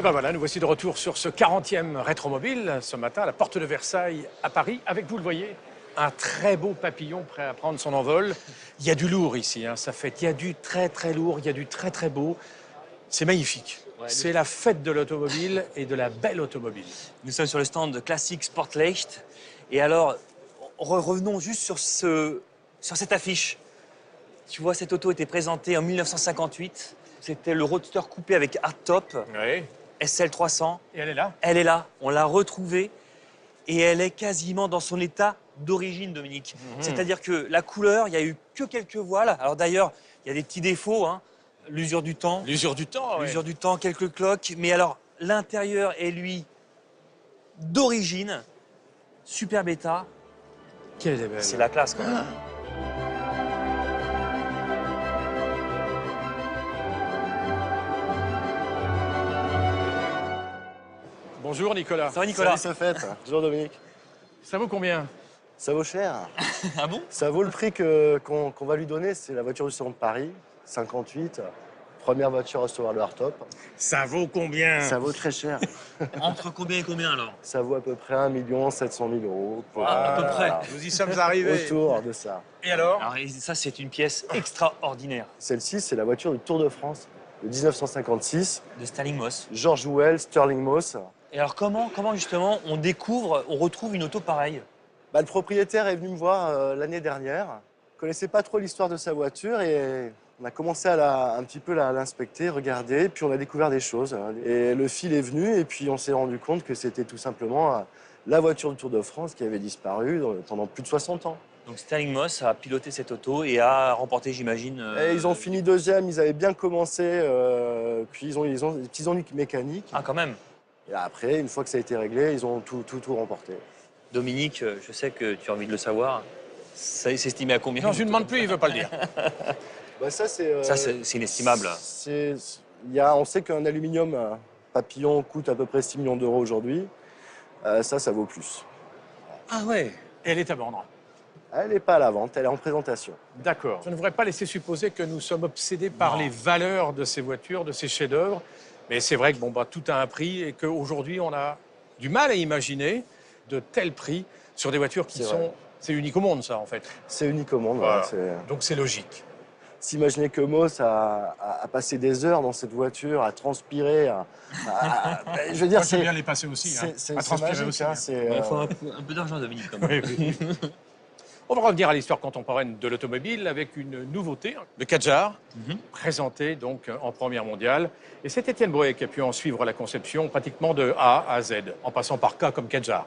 Ben voilà, nous voici de retour sur ce 40e Rétromobile, ce matin, à la porte de Versailles, à Paris. Avec vous, le voyez, un très beau papillon prêt à prendre son envol. Il y a du lourd ici, hein, ça fait. Il y a du très très lourd, il y a du très très beau. C'est magnifique. Ouais, c'est la fête de l'automobile et de la belle automobile. Nous sommes sur le stand de Classic Sportlicht. Et alors, revenons juste sur cette affiche. Tu vois, cette auto était présentée en 1958. C'était le Roadster coupé avec hardtop, Oui. SL 300. Et elle est là. Elle est là, on l'a retrouvée. Et elle est quasiment dans son état d'origine, Dominique. C'est-à-dire que la couleur, il n'y a eu que quelques voiles. Alors d'ailleurs, il y a des petits défauts, hein. L'usure du temps. L'usure du temps, oui. L'usure du temps, quelques cloques. Mais alors, l'intérieur est, lui, d'origine. Super bêta. Quelle est belle. C'est la classe, quand même. Bonjour, Nicolas. Ça va, Nicolas? Salut, ça fête. Bonjour Dominique. Ça vaut combien? Ça vaut cher. Ah bon? Ça vaut le prix qu'on va lui donner. C'est la voiture du salon de Paris, 58. Première voiture à recevoir le hardtop. Ça vaut combien? Ça vaut très cher. Entre combien et combien, alors? Ça vaut à peu près 1 700 000 euros. À peu près. Nous y sommes arrivés. Autour de ça. Et alors? Alors, et ça, c'est une pièce extraordinaire Celle-ci, c'est la voiture du Tour de France de 1956. de Stalling Moss. George Well, Sterling Moss. Et alors, comment justement, on retrouve une auto pareille? Le propriétaire est venu me voir l'année dernière. Il ne connaissait pas trop l'histoire de sa voiture et on a commencé à un petit peu l'inspecter, regarder, puis on a découvert des choses. Et le fil est venu et puis on s'est rendu compte que c'était tout simplement la voiture du Tour de France qui avait disparu pendant plus de 60 ans. Donc Stalling Moss a piloté cette auto et a remporté, j'imagine... Et ils ont fini deuxième, ils avaient bien commencé, puis ils ont des petits ennuis mécaniques. Ah, quand même. Et après, une fois que ça a été réglé, ils ont tout remporté. Dominique, je sais que tu as envie de le savoir. Ça est estimé à combien? Non, je ne demande plus, il ne veut pas le dire. Ça, c'est c'est inestimable. On sait qu'un aluminium papillon coûte à peu près 6 millions d'euros aujourd'hui. Ça vaut plus. Ah ouais. Et elle est à vendre. Elle n'est pas à la vente, elle est en présentation. D'accord. Je ne voudrais pas laisser supposer que nous sommes obsédés par Non. les valeurs de ces voitures, de ces chefs-d'œuvre. Mais c'est vrai que tout a un prix et qu'aujourd'hui, on a du mal à imaginer de tels prix sur des voitures qui C'est sont... vrai. C'est unique au monde, ça, en fait. C'est unique au monde. Voilà. Voilà, Donc c'est logique. s'imaginer que Moss a passé des heures dans cette voiture, à transpirer, je veux dire, Moi, j'aime bien les passer aussi. Hein. c'est À transpirer magique. aussi, Hein, hein. Il faut un peu d'argent, Dominique, quand même. Oui, oui. On va revenir à l'histoire contemporaine de l'automobile avec une nouveauté, le Kadjar, présenté donc en première mondiale. Et c'est Étienne Breuer qui a pu en suivre la conception pratiquement de A à Z, en passant par K comme Kadjar.